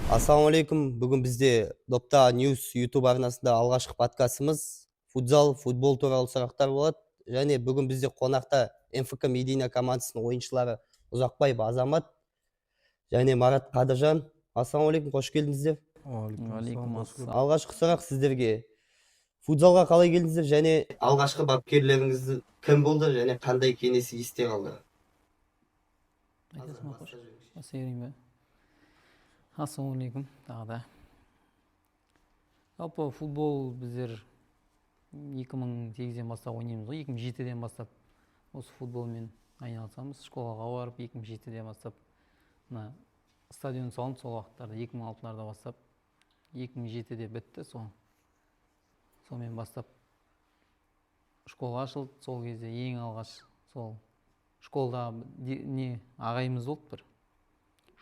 Ассалаумағалейкум. Бүгін бізде Допта News YouTube арнасында алғашқы подкастымыз футбол туралы сұрақтар болады. Және бүгін бізде қонақта МФК Медина командасының ойыншылары Ұзақбаев Азамат және Марат Қадыржан. Ассалаумағалейкум, қош келдіңіздер. Алейкум ассалам. Алғашқы сұрақ сіздерге. Футзалға қалай келдіңіздер және алғашқы бапкерлеріңіз кім болды және қандай кеңес есте қалды? Айтасың ба, қош? Басайырайын ба? Ассалаумағалейкум, тағы да. Жалпы футбол біздер 2008-ден бастап ойнаймыз ғой, 2007-ден бастап осы футболмен айналысамыз. Школаға барып 2007-ден бастап мына стадион салынды сол уақыттарда 2006-ларда бастап 2007-де бітті. Сонымен бастап школа ашылды. Сол кезде ең алғаш сол школда ағайымыз болды бір,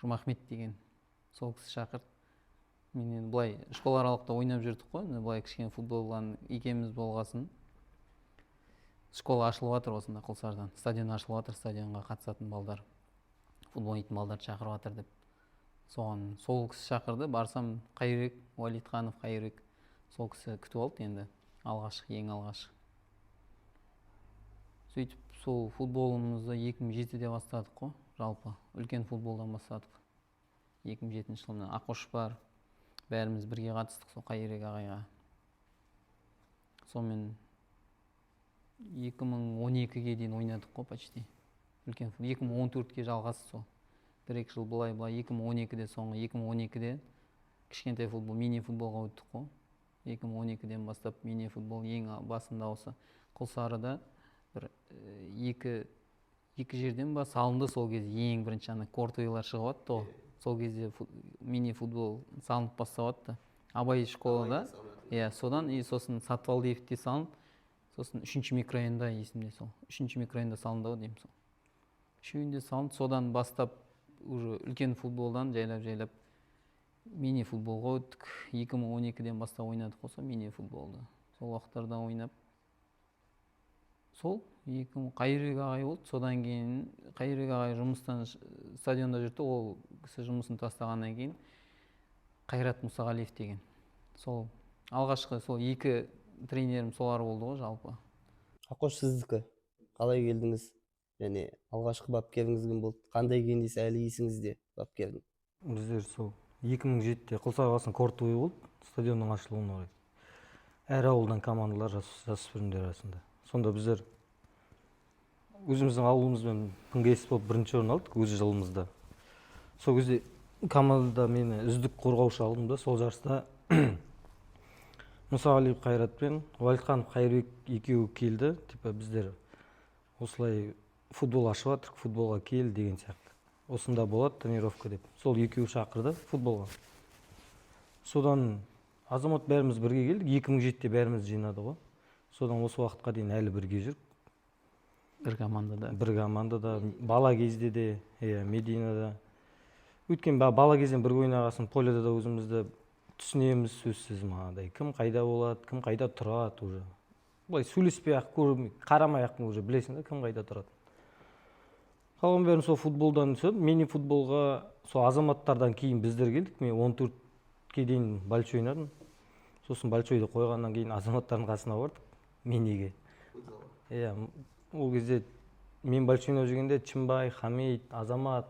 Жұмахмет деген. Сол кісі шақырды. Мен енді былай школааралықта ойнап жүрдік қой, былай кішкене футболдан екеміз болғасын. Школа ашылып жатыр осында Құлсардан. Стадион ашылып жатыр, стадионға қатысатын балдар, футбол ойнайтын балдарды шақырып жатыр деп. Сол кісі шақырды, барсам Қайырбек, Уалитханов Қайырбек. Сол кісі күтіп алды енді, ең алғашқы. Сөйтіп, сол футболымызды 2007-де бастадық қой, жалпы. Үлкен футболдан бастадық. 2007 жылында Ақош бар, бәріміз бірге қатыстық сол Қайырбек ағайға. Сонымен 2012-ге дейін ойнадық қой почти. Үлкен футбол 2014-ге жалғасты сол. 1-2 жыл былай 2012-де соңғы 2012-де кішкентай футбол, мини футболға өттік қой. 2012-ден бастап мини футбол ең басында осы Құлсарыда бір екі жерден ба салынды сол кезде ең бірінші ана кортойлар шығып атты. Сол кезде мини футбол салынып бастап атты. Абай школада, содан сосын Сатвалдиевте салынып, сосын 3-ші микрорайонда есімде сол. 3-ші микрорайонда салынды ау деймін сол. Үшеуінде салынды, содан бастап уже үлкен футболдан жайлап мини футболға өттік. 2012-ден бастап ойнадық осы мини футболды. Сол уақыттарда ойнап. Сол Қайырбек ағай болды. Содан кейін Қайырбек ағай жұмыстан стадионда жүрді. Ол кісі жұмысын тастағаннан кейін Қайрат Мұсағалиев деген. Сол алғашқы сол екі тренерім солар болды ғой жалпы. Ақош, сіздікі қалай келдіңіз? Және алғашқы бапкеріңіз кім болды? Қандай кеңес әлі есіңізде бапкердің? Біздер сол 2007-де Құлсары қаласының корт ойы болды, стадионның ашылуына орай. Әр ауылдан командалар жасөспірімдер арасында. Сонда біздер өзіміздің ауылымызбен пыңгес болып бірінші орын алдық өз жылымызда. Сол кезде командада мені үздік қорғаушы алдым да, сол жарыста Мұсағалиев Қайрат пен Уалитханов Қайырбек екеуі келді. Біздер осылай футбол ашып жатырық, футболға кел деген сияқты. Осында болады тренировка деп. Сол екеуі шақырды футболға. Содан Азамат бәріміз бірге келдік. 2007-де бәріміз жинады ғой. Содан осы уақытқа дейін әлі бірге жүріп. Бір командада, бала кезде де, Мединада. Өткен бала кезден бірге ойнағасын поледа да өзімізді түсінеміз, сөзсіз мағадай. Кім қайда болады, кім қайда тұрады уже. Бұлай сөйлеспей-ақ, қарамай-ақ уже білесің да, кім қайда тұрады. Қалған бәрін сол футболдан түсіп, мини футболға сол Азаматтардан кейін біздер келдік. Мен 14-ке дейін большой ойнадым. Сосын большойды қойғаннан кейін Азаматтардың қасына бардық, миниге. Ол кезде мен большой ойнап жүргенде Чымбай, Хамид, Азамат,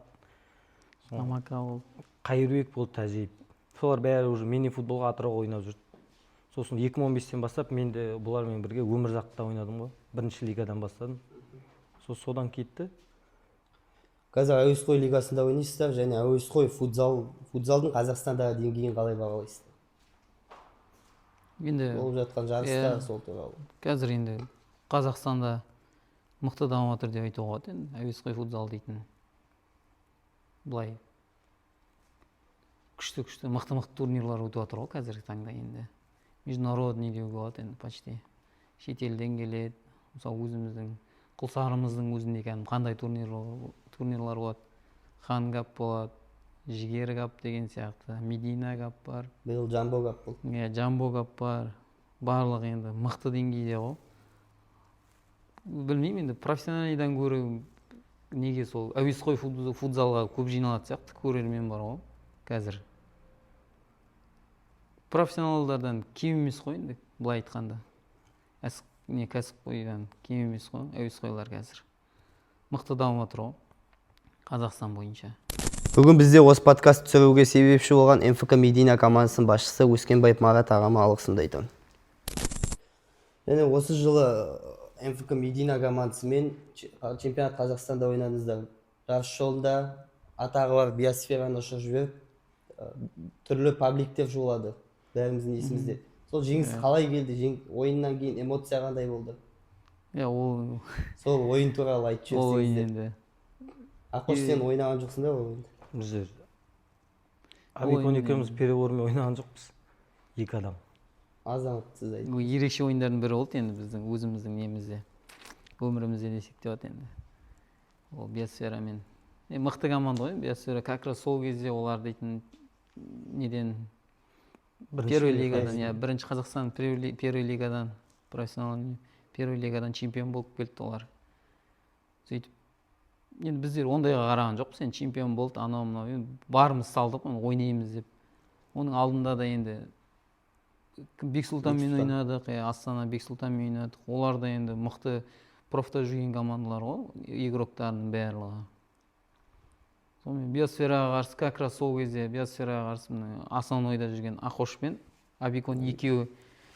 Қайырбек болды тәжейіп. Солар бәрі уже мини футболға Атырауға ойнап жүрді. Сосын 2015-тен бастап мен де бұлармен бірге Өмірзақта ойнадым ғой. Бірінші лигадан бастадым. Содан кетті. Қазір әуесқой лигасында ойнайсыздар және әуесқой футзалдың Қазақстандағы деңгейін қалай бағалайсыздар? Енді болып жатқан жарыстар сол туралы. Қазір енді Қазақстанда мықты дамып жатыр деп айтуға болады енді, әуесқой футзал дейтін. Былай күшті мықты турнирлар өтіп жатыр ғой қазіргі таңда енді. Международный деуге болады енді почти. Шетелден келеді. Мысалы өзіміздің Құлсарымыздың өзінде қандай турнирлар болады. Хан кап болады, Жігер кап деген сияқты, Медина кап бар. Биыл Джамбо кап болды. Джамбо кап бар. Барлық енді мықты деңгейде ғой. Білмеймін енді профессионалидан гөрі неге сол әуесқой футзалға көп жиналатын сияқты көрермен бар ғой қазір. профессионалдардан кем емес қой енді былай айтқанда. Кәсіпқойдан кем емес қой, әуесқойлар қазір. Мықты дамып жатыр ғой Қазақстан бойынша. Бүгін бізде осы подкаст түсіруге себепші болған МФК Медина командасының басшысы Өскенбаев Марат ағама алғысымды айтамын. Және осы жылы МФК Медина командасымен чемпионат Қазақстанда ойнадыңыздар. Жарыс жолында атағы бар биосфераны ұшып жіберіп, түрлі пабликтер жолады. Бәріміздің есімізде. Сол жеңіс қалай келді? Ойыннан кейін эмоция қандай болды? Ол Сол ойын туралы айтып ойын жіберсеңіздер. енді. Ақош, сен ойнаған жоқсың да ол ойында? Біздер Абикон екеуміз переговормен ойнаған жоқпыз. 2 адам. Азамат, сіз айтыңыз. Бұл ерекше ойындардың бірі болды енді біздің өзіміздің немізде. Өмірімізде десек те болады енді. Ол биосферамен. Мықты команда ғой, биосфера. Как раз сол кезде олар дейтін неден первый лигадан, бірінші Қазақстан первый лигадан, профессионал первый лигадан чемпион болып келді олар. Сөйтіп енді біздер ондайға қараған жоқпыз, енді чемпион болды, анау-мынау, барымыз салдық, ойнаймыз деп. Оның алдында да енді Бексұлтанмен ойнадық, Астана Бексұлтанмен ойнадық. Олар да енді мықты профта жүрген командалар ғой, игроктардың барлығы. Сонымен биосфераға қарсы, как раз сол кезде биосфераға қарсы основнойда жүрген Ақошпен Абикон екеуі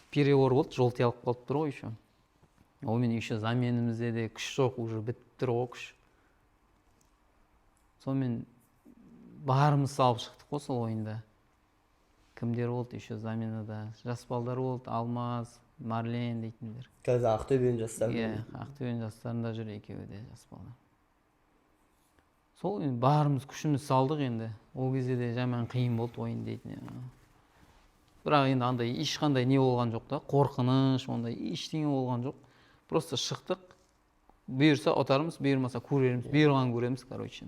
переговор болды, жолты алып қалып тұр ғой еще. Онымен еще заменімізде де күш жоқ, уже бітіп тұр ғой күш. Сонымен барымыз салып шықтық қой сол ойында. Кімдер болды еще заменада? Жас балдар болды, Алмаз, Марлен дейтіндер. Қазір Ақтөбенің жастары. Ақтөбенің жастарында жүр екеуі де жас балдар. Сол барымыз күшіміз салдық енді. Ол кезде де жаман қиын болды ойын дейтін. Бірақ енді андай ешқандай не болған жоқ та, қорқыныш, ондай ештеңе болған жоқ. Просто шықтық. Бұйырса отарымыз, бұйырмаса көреміз, бұйырған көреміз, короче.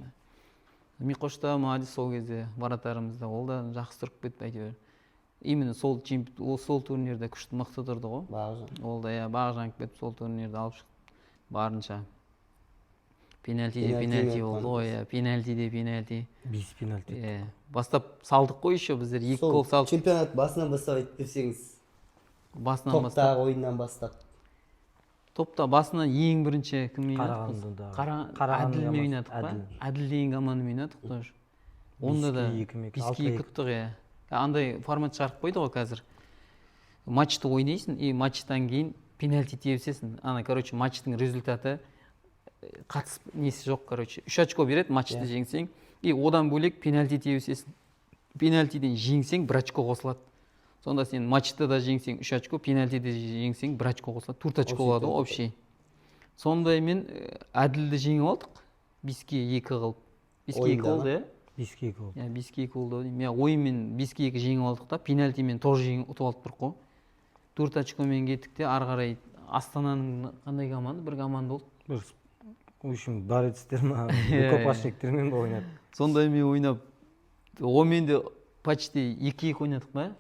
Миқош та молодец сол кезде баратарымызда, ол да жақсы тұрып кетті әйтеуір. Именно сол турнирде күшті мықты тұрды ғой. Бағжан. Ол да Бағжан кетіп сол турнирді алып шықты барынша. Пенальтиде пенальти болды ғой, пенальтиде пенальти. 5 пенальти. Бастап салдық қой еще біздер 2 гол салдық. Чемпионат басынан бастап айтып берсеңіз. Басынан бастап. Топтағы ойыннан бастап. Топта басынан ең бірінші кім ойнадық? Қарағандымен ойнадық па? Әділ деген командамен ойнадық тоже. Онда да 5-2 ұттық. Андай формат шығарып қойды ғой қазір. Матчты ойнайсың, и матчтан кейін пенальти тебсесің. Короче, матчтың результаты қатысып несі жоқ, короче. 3 очко береді матчты жеңсең, и одан бөлек пенальти тебсесің. Пенальтиден жеңсең 1 очко қосылады. Сонда сен матчты да жеңсең 3 очко, пенальтиде жеңсең 1 очко қосылады. 4 очко болады ғой общий. Сондай мен әділді жеңіп алдық. 5-2 қылып. 5-2 болды, 5-2 болды. 5-2 болды. Мен ойынмен 5-2 жеңіп алдық та, пенальтимен тоже жеңіп ұтып алып тұрық қой. 4 очкомен кеттік те, ары қарай Астананың қандай команда? Бір команда болды. В общем, барецтер ма, рукопашниктермен ойнадық. Сондай мен ойнап, онымен де почти 2-2 ойнадық ба?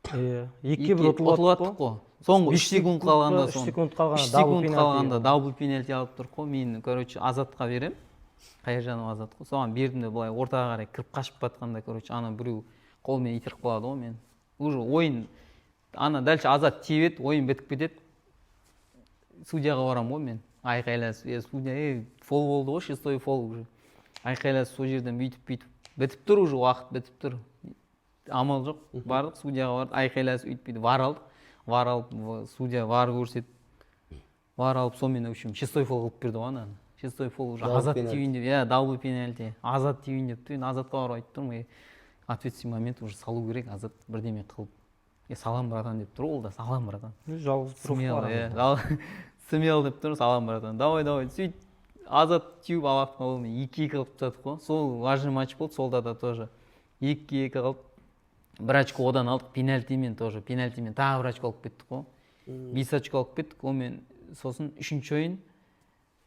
2-1 ұтылаттық қой. Соңғы 3 секунд қалғанда, 3 секунд қалғанда дабл пенальти алып тұр қой. Мен, короче, Азатқа берем. Қайыржанов Азат қой. Соған бердім де былай ортаға қарай кіріп қашып батқанда, короче, ана біреу қолмен итеріп қалады ғой мен. Уже ойын, ана дальше Азат тебет, ойын бітіп кетеді. Судьяға барам ғой мен. Айқайласып, судья, фол болды ғой, 6-й фол уже. Айқайласып, сол жерден бүйтіп. Бітіп тұр уже, уақыт бітіп тұр. Амал жоқ, бардық, судьяға бардық, айқайласып, үйтіп. Вар алып, судья вар көрсетіп. Вар алып, сонымен, в общем, 6-й фол қылып берді ғой ананы. 6-й фол уже Азат тиюін деп, дабл пенальти. Азат тиюін деп тұр. Азатқа барып айтып тұрмын, ответственный момент уже салу керек, Азат бірдеме қылып. Салам братан деп тұр, ол да салам братан. Жалғыз проф. Смел деп тұр, салам братан. Давай, сөйт. Азат тиюіп алып қалып, 2-2 қылып тұтадық қой. Сол важный матч болды, солда да тоже. 2-2 қылып, 1 очко одан алдық, пенальтимен тоже. Пенальтимен тағы 1 очко алып кеттік қой. 5 очко алып кеттік, онымен сосын 3-ші ойын.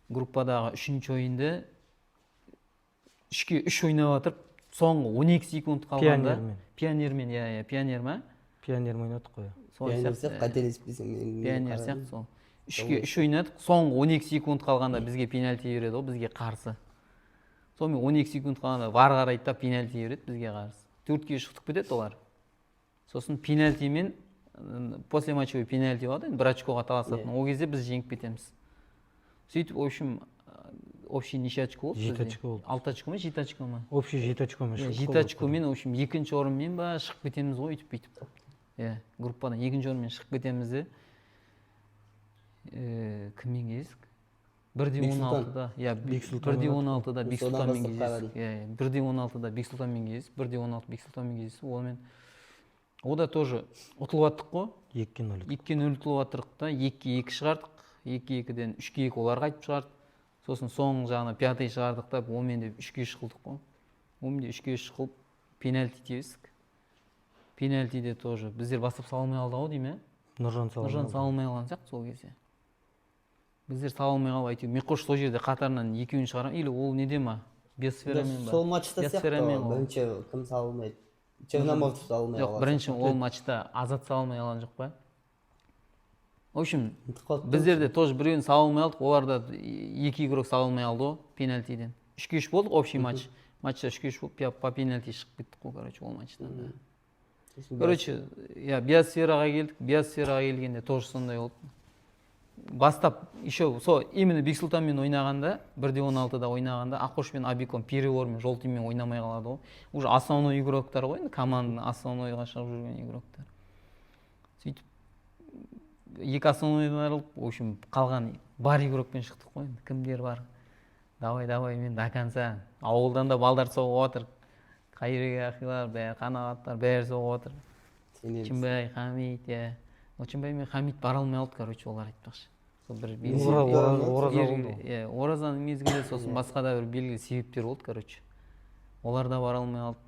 Группадағы 3-ші ойынды 3-3 ойнап жатыр. Соңғы 12 секунд қалғанда пионермен, пионер ма? Пионермен ойнадық қой. Пионер сияқты қателеспесем. Пионер сияқты сол. 3-3 ойнадық. Соңғы 12 секунд қалғанда бізге пенальти береді ғой, бізге қарсы. Сонымен 12 секунд қалғанда вар қарайды да пенальти береді бізге қарсы. 4-ге шықтып кетеді олар. сосын пенальтимен после матчевой пенальти болады енді 1 очкоға таласатын, ол кезде біз жеңіп кетеміз. Сөйтіп, в общем, общий неше очко болды? 7 очко болды. 6 очко ма, 7 очко ма? Общий 7 очкомен шығып 7 очкомен, в общем, екінші орынмен ба шығып кетеміз ғой, үйтіп бүйтіп. Группадан екінші орынмен шығып кетеміз де. Кіммен кездестік? 1-16-да, 1-16-да Бексұлтанмен кездестік. 1-16-да Бексұлтанмен кездестік, 1-16 Бексұлтанмен кездестік. Олмен ода тоже ұтылып аттық қой. 2-0. 2-0 ұтылып аттық та, 2-2 шығардық. 2-2-ден 3-2 олар қайтып шығарды. Сосын соңғы жағына 5-й шығардық та, онымен де 3-3 қылдық қой. Онымен де 3-3 қылып пенальти тебістік. Пенальтиде тоже біздер бастап салмай алды ау деймін, Нұржан салмай алған сияқты сол кезде. Біздер салмай қалып әйтеуір Миқош сол жерде қатарынан екеуін шығарам, или ол неде ма? Бесферамен ба? Сол матчта сияқты бірінші кім салмайды? Черноморцев салмай алған. Жоқ, бірінші ол матчта Азат салмай алған жоқ па? В общем, біздерде тоже біреуін салмай алдық, оларда 2 игрок салмай алды ғой пенальтиден. 3-3 болдық общий матч. Матчта 3-3 болып, по пенальти шығып кеттік қой, короче, ол матчтан. Короче, биосфераға келдік, биосфераға келгенде тоже сондай болды. Бастап, еще сол именно Бексұлтанмен ойнағанда, 1-16-да ойнағанда, Ақош пен Абикон перевормен, жолтимен ойнамай қалады ғой. Уже основной игроктар ғой, команданың основнойға шығып жүрген игроктар. Сөйтіп, 2 основнойдан в общем, қалған бар игрокпен шықтық қой, кімдер бар? Давай, мен до конца. Ауылдан да балдар соғып отыр. Қайреге ақилар, бәрі қанағаттар, бәрі соғып отыр. Чынбай, Хамид, Чынбай мен Хамид бара алмай алды, короче, олар айтпақшы. Оразаның мезгілі, сосын басқа да бір белгілі себептер болды, короче. Олар да бара алмай алды.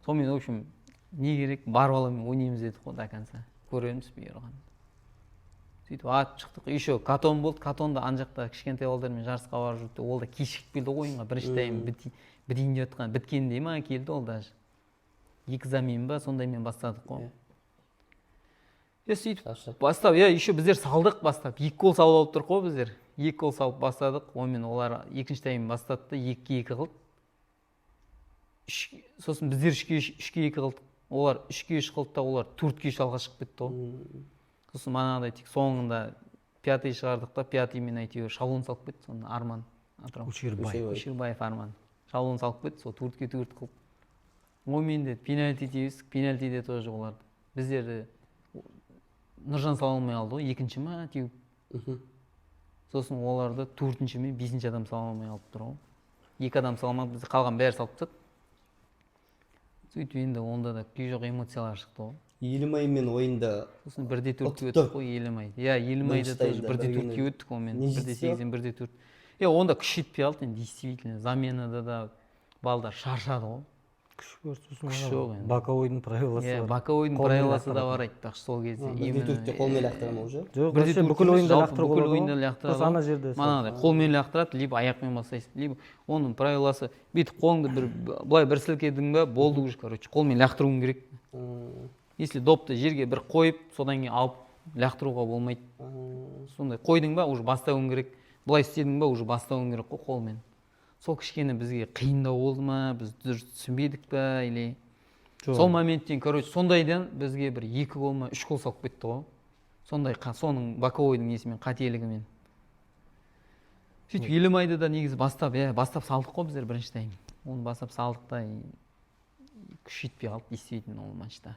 Сонымен, в общем, не керек, бар баламен ойнаймыз дедік қой до конца. Көреміз бұйырған. Сөйтіп атып шықтық. Еще Катон болды. Катонда ана жақта кішкентай балдармен жарысқа барып жүрді. Ол да кешігіп келді ойынға. Бірінші тайм бітейін деп жатқан. Біткенде ма келді ол даже. 2 замен ба, сондаймен бастадық қой. Сөйтіп бастап, еще біздер салдық бастап. 2 гол салып алып тұр қой біздер. 2 гол салып бастадық. Онымен олар екінші тайм бастады да 2-2 қылды. Сосын біздер 3-2 қылдық. Олар 3-3 қылды да олар 4-3 алға шығып кетті ғой. Сосын манағыдай тек соңында 5-й шығардық та, 5-ймен әйтеуір шаблон салып кетті. Соны Арман Ушербаев Арман. Шаблон салып кетті, сол 4-4 қылып. Онымен де пенальти тебістік, пенальтиде тоже оларды. Біздерді Нұржан сала алмай алды ғой, 2-ші ма теуіп. Сосын оларды 4-ші мен 5-ші адам сала алмай алып тұр ғой. 2 адам салмақ, бізде қалған бәрі салып тұр. Сөйтіп енді онда да күй жоқ эмоциялар шықты ғой. Елімаймен ойында сосын 1-4-ке өттік қой Елімай. Елімайда тоже 1-4-ке өттік онымен. 1-8-ден 1-4. Онда күш жетпей алды енді, действительно. Заменада да балдар шаршады ғой. Күш жоқ енді. Боковойдың правиласы бар. Боковойдың правиласы да бар айтпақшы сол кезде. 1-4-те қолмен лақтырама уже? Жоқ, бүкіл ойында лақтырып бүкіл ойында лақтырады. Ана жерде. Манағыдай қолмен лақтырады, либо аяқпен бастайсың, либо оның правиласы бүйтіп қолыңды былай бір сілкедің ба, болды уже, короче, қолмен лақтыруың керек. Если допты жерге бір қойып, содан кейін алып лақтыруға болмайды. Сондай қойдың ба, уже бастауың керек. Былай істедің ба, уже бастауың керек қой қолмен. Сол кішкене бізге қиындау болды ма, біз дұрыс түсінбедік па, или сол моменттен, короче, сондайдан бізге бір 2 гол ма, 3 гол салып кетті ғой. Сондай соның боковойдың несімен, қателігімен. Сөйтіп Елімайды да негізі бастап салдық қой біздер бірінші тайм. Оны бастап салдық та күш жетпей қалды, действительно ол матчта.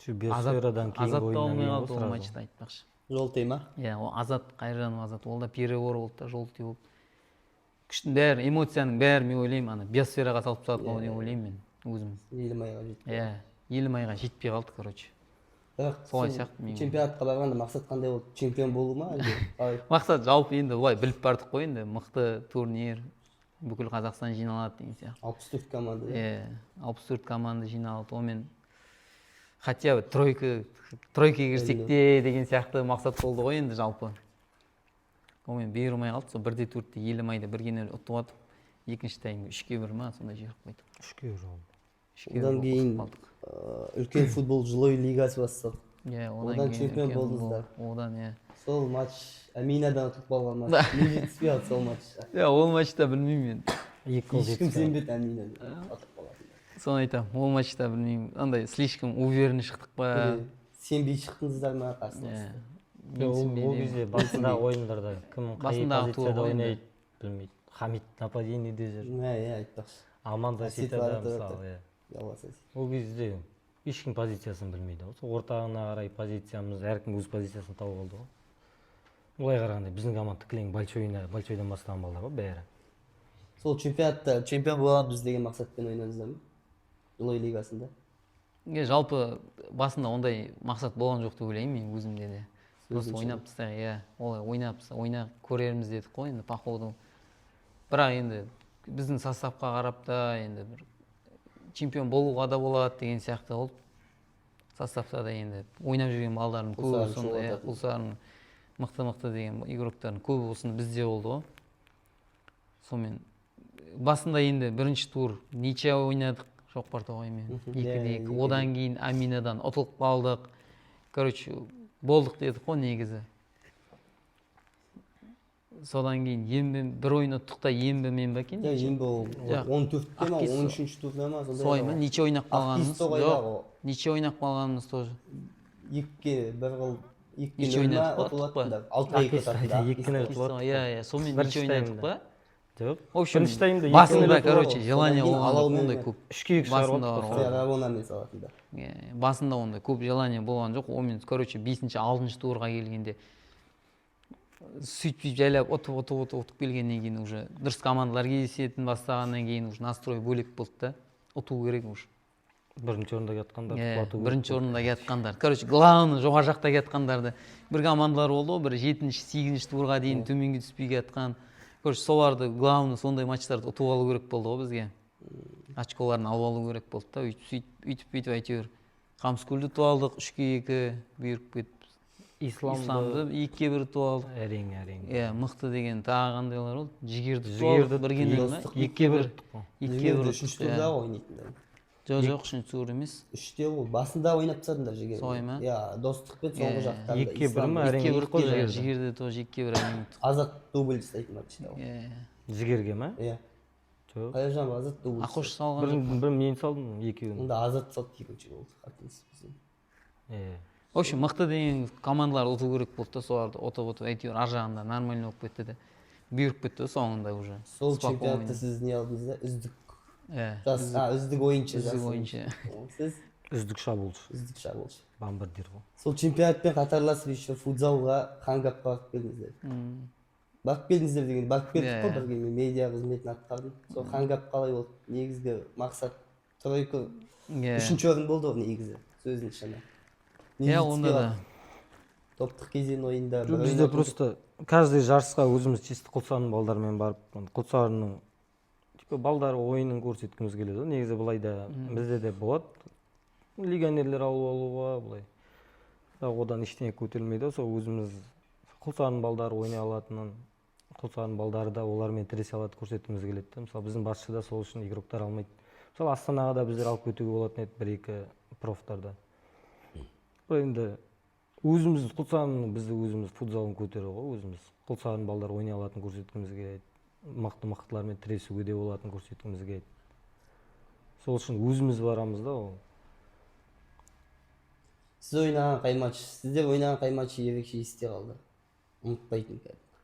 Биосферадан кейін ойнаған ол матчта айтпақшы. Жолтый ма? Азат, Қайыржанов Азат, ол да перевор болды да, жолтый болды. Күштің бәрі, эмоцияның бәрі мен ойлаймын, ана биосфераға салып тастадық қой деп ойлаймын мен өзіміз. Елімайға жетпей. Елімайға жетпей қалды, короче. Солай сияқты мен. Чемпионатқа барғанда мақсат қандай болды? Чемпион болу ма? Мақсат жалпы енді былай біліп бардық қой енді, мықты турнир, бүкіл Қазақстан жиналады деген сияқты. 64 команда. 64 команда жиналды. Онымен хотя бы тройка кірсек те деген сияқты мақсат болды ғой енді жалпы. Онымен берілмей қалды, сол 1-4-те Елімайды 1-0 ұтып атып, екінші таймда 3-1 ма, сондай жіберіп қойдық. 3-1 болды. Одан кейін үлкен футбол жылой лигасы басталды. Одан чемпион болдыңыздар. Одан, Сол матч Аминадан ұтып қалған матч. Не жетіспей алды сол матчта? Ол матчта білмеймін мен. Ешкім сенбеді Аминадан ұтып қалатындар. соны айтамын, ол матчта білмеймін, андай слишком уверенно шықтық па. Сенбей шықтыңыздар ма қарсылас? Ол кезде басындағы ойындарда кім қай Басындағы тур позицияда ойында. ойнайды білмейді. Хамит нападениеде жүр. Айтпақшы. Аманда Ситада мысалы. Жалғасыз. Ол кезде ешкім позициясын білмейді. Сол ортағына қарай позициямыз, әркім өз позициясын тауып алды ғой. Олай қарағанда біздің команда кілең большойдан бастаған балдар ғой бәрі. Сол чемпионатта чемпион боламыз деген мақсатпен ойнадыңыздар ма? Жылой лигасында. Жалпы басында ондай мақсат болған жоқ деп ойлаймын мен өзімде де. Просто ойнап тастайық, олай ойнап көрерміз дедік қой енді по ходу. Бірақ енді біздің составқа қарап та енді бір чемпион болуға да болады деген сияқты болды. Составта да енді ойнап жүрген балдардың көбі сондай, Құлсарын мықты деген игроктардың көбі осыны бізде болды ғой. Сонымен басында енді бірінші тур ничья ойнадық Шоқпар-Тоғаймен 2-2. Одан кейін Аминадан ұтылып қалдық. Короче, болдық дедік қой негізі. Содан кейін Ембі бір ойын ұттық та Ембі мен ба екен? Ембі ол 14-те ма, 13-ші турда ма? Солай ма? Ниче ойнап қалғанымыз? Жоқ, ниче ойнап қалғанымыз тоже. 2-1 қыл, 2 ойнадық па? 6-2 ұтылады. Иә, сонымен ниче ойнадық па? Жоқ. В общем, Бірінші таймда басында, короче, желание болған ондай көп. 3-2 Басында шығарып Равонамен салатында. Басында ондай көп желание болған жоқ. Онымен, короче, 5-6 турға келгенде сөйтіп жайлап ұтып келгеннен кейін уже дұрыс командалар кездесетін бастағаннан кейін уже настрой бөлек болды да. Ұту керек уже. Бірінші орында кетқандар. Бірінші орында кетқандар. Короче, главный жоғары жақта кетқандарды бір командалар болды ғой, бір 7-8 турға дейін төменге түспей кетқан. Короче, соларды главный сондай матчтарды ұтып алу керек болды ғой бізге. Очколарын алып алу керек болды да. Үйтіп әйтеуір Қамскөлді ұтып алдық 3-2, бұйырып кетіп. Исламды 2-1 ұтып алдық. Әрине. Мықты деген тағы қандайлар болды. Жігерді ұтып алдық біргеннен ма? 2-1. 2-1 3-ші турда ойнайтындар. Жоқ, 3-ші тур емес. 3-те ол басында ойнап тастадыңдар Жігер. Солай ма? Достықпен соңғы жақтарда. 2-1 ма? 2-1 Жігерді тоже 2-1 ұттық. Азат дубль жасайтын матчта. Жігерге ма? Жоқ. Қайыржан Азат дубль. Ақош салған жоқ. Бір мен салдым, екеуін. Онда Азат салды екінші болды. В общем, мықты деген командалар ұту керек болды да, соларды ұтып әйтеуір ар жағында нормально болып кетті де. Бұйырып кетті соңында уже. Сол чемпионатта сіз не алдыңыз да? Үздік ойыншы. Үздік ойыншы. Сіз? Үздік шабуылшы. Үздік шабуылшы. Бомбардир ғой. Сол чемпионатпен қатарласып еще футзалға Хангапқа барып келдіңіздер. Барып келдіңіздер деген, барып келдік қой бірге, мен медиа қызметін атқардым. Сол Хангап қалай болды? Негізгі мақсат тройка 3-ші орын болды ғой негізі, сөздің шыны. Онда да. Топтық кезең ойында. Бізде просто каждый жарысқа өзіміз чисто Құлсарының балдарымен барып, Құлсарының балдары ойынын көрсеткіміз келеді. Негізі былай да бізде де болады. Легионерлер алып алуға былай. Одан ештеңе көтерілмейді. Сол өзіміз Құлсарының балдары ойнай алатынын, Құлсарының балдары да олармен тіресе алады көрсеткіміз келеді. Мысалы біздің басшы да сол үшін игроктар алмайды. Мысалы Астанаға да біздер алып кетуге болатын еді 1-2 профтарда. Енді өзіміз Құлсарының бізді өзіміз футзалын көтеру ғой, өзіміз Құлсарының балдары ойнай алатын көрсеткіміз келеді. Мықты-мықтылармен тіресуге де болатын көрсеткіміз келеді. Сол үшін өзіміз барамыз да ол. Сіздер ойнаған қай матч ерекше есте қалды? Ұмытпайтын кәдімгі.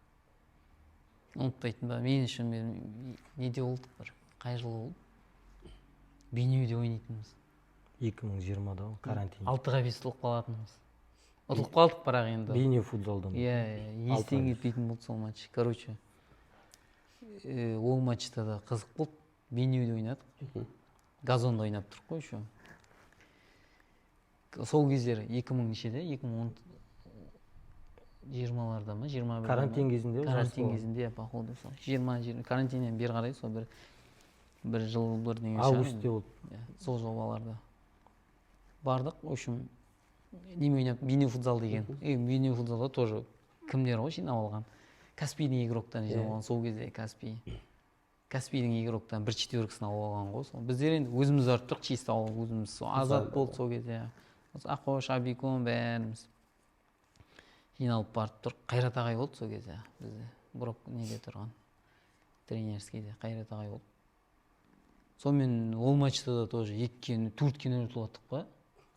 Ұмытпайтын ба? Мен үшін неде болдық бір? Қай жылы болды? Бейнеуде ойнайтынымыз. 2020-да карантин. 6-5 ұтылып қалатынымыз. Ұтылып қалдық бірақ енді. Бейнеу футзалдан. Естен кетпейтін болды сол матч. Короче, ол матчта да қызық болды. Бейнеуде ойнадық. Газонда ойнап тұрық қой еще. Сол кездері 2000-шеде, 2020-ларда ма, 21-ларда. Карантин кезінде? Карантин кезінде, походу. 20 карантиннен бері қарай сол бір жыл бірдеңе шығар. Августте болды. Сол жобаларда бардық. В общем, неме ойнап, бейнеу футзал деген. Бейнеу футзалда тоже кімдер ғой жинап алған? Каспийдің игроктарын жинап алған сол кезде Каспий. Каспийдің игроктарын 1/4-сін алып алған ғой. Біздер енді өзіміз барып тұрық, чисто өзіміз Азат болды сол кезде. Ақош, Абикон бәріміз жиналып барып тұрық. Қайрат ағай болды сол кезде бізде. Бұрып неде тұрған. Тренерскийде Қайрат ағай болды. сонымен ол матчта да тоже 4-ке 0 ұтылып аттық па?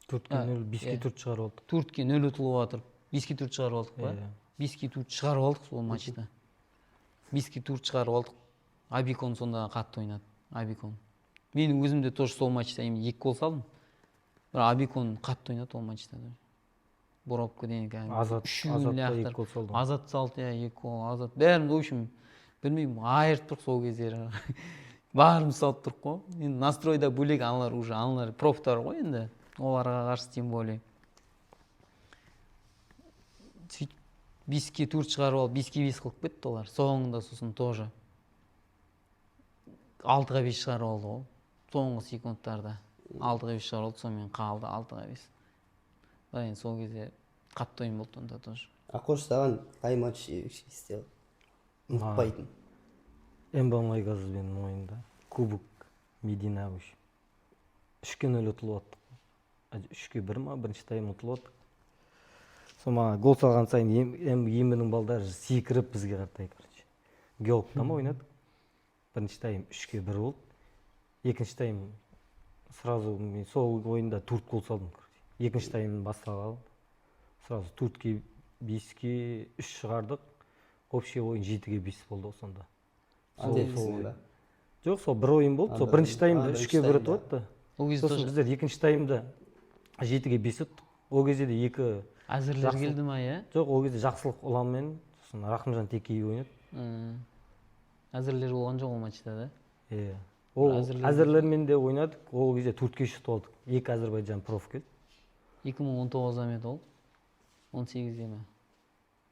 4-ке 0, 5-ке 4 шығарып алдық. 4-ке 0 ұтылып атыр. 5-ке 4 шығарып алдық па? 5-ке 4 шығарып алдық сол матчта. 5-ке 4 шығарып алдық. Абикон сонда қатты ойнады. Абикон. Менің өзімде тоже сол матчта 2 гол салдым. Бірақ Абикон қатты ойнады ол матчта. Боровка деген Азат 2 гол салды. Азат салды, 2 гол. Азат. Бәріміз, в общем, білмеймін, айырып тұрық сол кездері. Барымыз салып тұрық қой. Енді настройда бөлек, аналар профтар ғой енді. Оларға қарсы тем более. 5-ке 4 шығарып алып, 5-ке 5 қылып кетті олар. Соңында сосын тоже 6-ға 5 шығарып алды ғой. Соңғы секундтарда 6-ға 5 шығарып алды, сонымен қалды 6-ға 5. Бірақ енді сол кезде қатты ойын болды онда тоже. Ақош саған қай матч ерекше есте ұмытпайтын? Ең болмай газбен ойында. Кубок Медина 3-ке 0 ұтылып аттық. 3-ке 1 ма, бірінші тайм ұтылып аттық. Сома гол салған сайын емінің балдары секіріп бізге қартай. Геологта ма ойнадық. Бірінші тайм 3-ке 1 болды. Екінші тайм сразу мен сол ойында 4 гол салдым. Екінші тайм басталды. Сразу 4-ке 5-ке 3 шығардық. Общий ойын 7-ге 5 болды сонда. Жоқ, сол бір ойын болды. Сол бірінші таймда 3-ке 1 ұтылды. Сосын біздер екінші таймда 7-ге 5 ұттық. Ол кезде де 2 әзірлер келді ма, иә? Жоқ, ол кезде Жақсылық ұланмен, сосын Рахымжан Текей ойнады. Әзірлер болған жоқ ол матчта да? Иә. Ол әзірлермен де ойнадық. Ол кезде 4-ке 3 ұтылдық. 2 Әзербайжан проф келді. 2019-да ме ол? 18-де ме?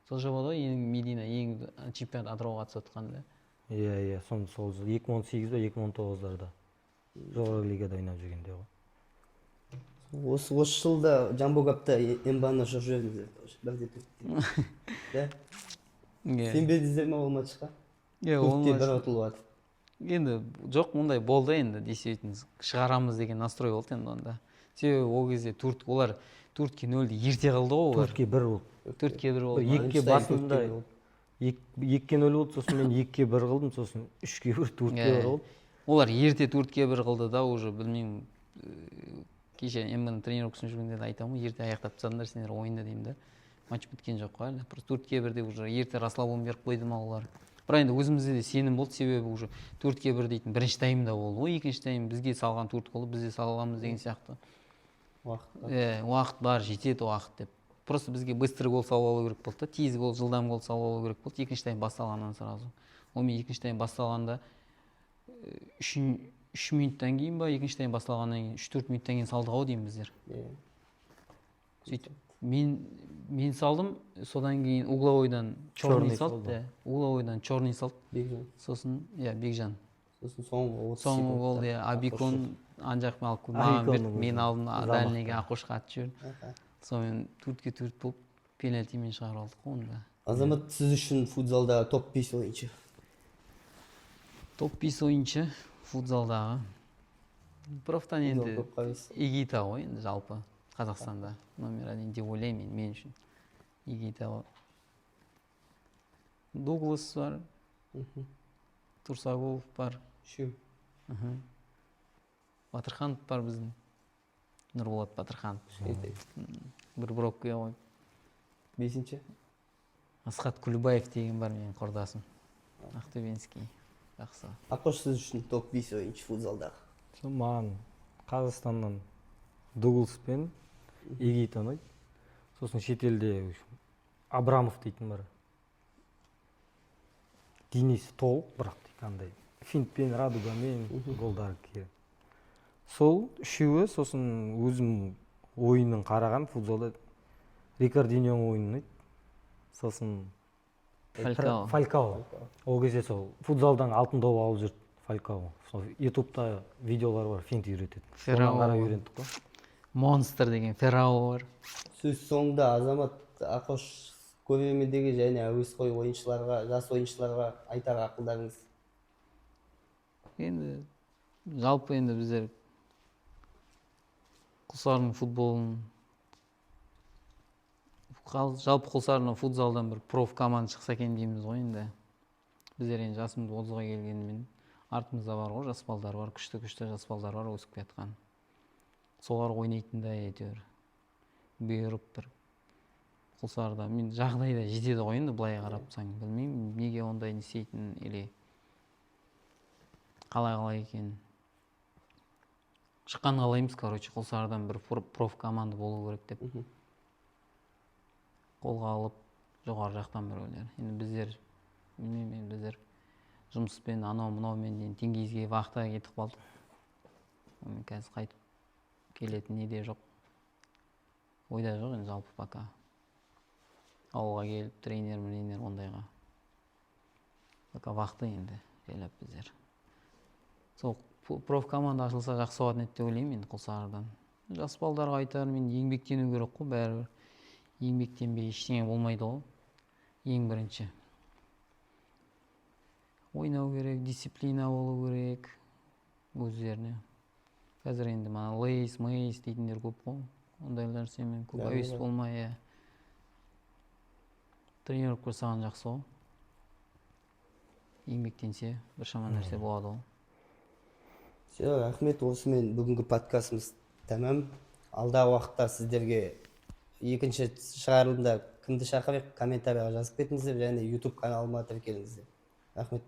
Сол жобада Медина ең чемпионат Атырауға қатысып жатқанда. Иә, сол 2018-де 2019-дарда жоғары лигада ойнап жүргенде ғой. Осы жылда Жамбогапта Эмбаны шығып жүрдіңіздер. Да? Сенбедіңіздер ме ол матчқа? Төртте бір ұтылып атыр. Енді жоқ, мұндай болды енді, действительно шығарамыз деген настрой болды енді онда. Себебі ол кезде олар 4-ке 0-ді ерте қалды ғой олар. 4-ке 1 болды. 4-ке 1 болды. 2-ке басында 2-ке 0 болды, сосын мен 2-ке 1 қылдым, сосын 3-ке 1, 4-ке 1 болды. Олар ерте 4-ке 1 қылды да, уже білмеймін, кеше Эмбаның тренировкасын жүргенде де айтамын, ерте аяқтап тастадыңдар сендер ойында деймін да. Матч біткен жоқ қой әлі. Просто 4-ке 1-де уже ерте расслабон беріп қойды ма олар. Бірақ енді өзімізде де сенім болды, себебі уже 4-ке 1 дейтін бірінші таймда болды ғой, екінші тайм бізге салған 4 голды бізде саламыз деген сияқты. Уақыт бар, жетеді уақыт деп. Просто бізге быстро гол салып алу керек болды да, тез гол, жылдам гол салып алу керек болды. Екінші тайм басталғаннан сразу. Ол мен екінші тайм басталғанда 3 минуттан кейін ба, екінші тайм басталғаннан кейін 3-4 минуттан кейін салдық ау деймін біздер. Сөйтіп мен салдым, содан кейін угловойдан черный салды. Угловойдан черный салды. Бекжан. Сосын, Бекжан. Сосын соңғы голды Абикон анжақпен алып келді. Мен алдым дальныйге Ақошқа атып жіберді. Сонымен 4-ке 4 болып пенальтимен шығарып алдық қой онда. Азамат, сіз үшін футзалдағы топ 5 ойыншы? Топ 5 ойыншы футзалдағы. Профтан енді Игита ғой енді жалпы Қазақстанда. Номер 1 деп ойлаймын мен үшін. Игита ғой. Дуглас бар. Турсагулов бар. Батырханов бар біздің. Нұрболат Батырханов. Бір бровкаға қойып. 5-ші? Асхат Күлібаев деген бар менің құрдасым. Ақтөбенский. Жақсы. Ақош, сіз үшін топ 5 ойыншы футзалдағы? Маған Қазақстаннан Дуглас пен Игита ұнайды. Сосын шетелде Абрамов дейтін бар. Денис толық, бірақ қандай финтпен, радугамен голдары керек. Сол үшеуі, сосын өзім ойынын қараған футзалда Рикардиньоның ойыны ұнайды. Сосын Фалькао. Ол кезде сол футзалдан алтын доп алып жүрді Фалькао. Ютубта видеолар бар, финт үйретеді. Соған қарап үйрендік қой. Монстр деген Феррао бар. Сөз соңында Азамат, Ақош көрермендерге және әуесқой ойыншыларға, жас ойыншыларға айтар ақылдарыңыз? Енді жалпы енді біздер Құлсарының футболын, жалпы Құлсарының футзалдан бір проф команда шықса екен дейміз ғой енді. Біздер енді жасымыз 30-ға келгенімен артымызда бар ғой, жас балдар бар, күшті жас балдар бар өсіп келатқан. Солар ойнайтындай әйтеуір бұйырып бір Құлсарыда мен жағдайда жетеді ғой енді былай қарапсаң, білмеймін неге ондай не істейтінін или қалай екен. Шыққан қалаймыз, короче, Құлсарыдан бір проф команда болу керек деп қолға алып жоғары жақтан біреулер. Енді біздер білмеймін, біздер жұмыспен анау-мынаумен енді Тенгизге вахтаға кетіп қалдық. Қазір қайтып келетін неде жоқ. Ойда жоқ енді жалпы пока. Ауылға келіп тренер ондайға. Пока вахта енді жайлап біздер. Сол проф команда ашылса жақсы болатын еді деп ойлаймын енді Құлсарыдан. Жас балдарға айтар, мен еңбектену керек қой, бәрібір. Еңбектенбей ештеңе болмайды ғой. Ең бірінші. Ойнау керек, дисциплина болу керек өздеріне. Қазір енді мана лейс дейтіндер көп қой. Ондайлар семен көп әуес болмай. Тренировка жасаған жақсы ғой. Еңбектенсе біршама нәрсе болады ғой. Все, рахмет, осымен бүгінгі подкастымыз тәмам. Алдағы уақытта сіздерге екінші шығарылымда кімді шақырайық, комментарияға жазып кетіңіздер және YouTube каналыма тіркеліңіздер. Рахмет.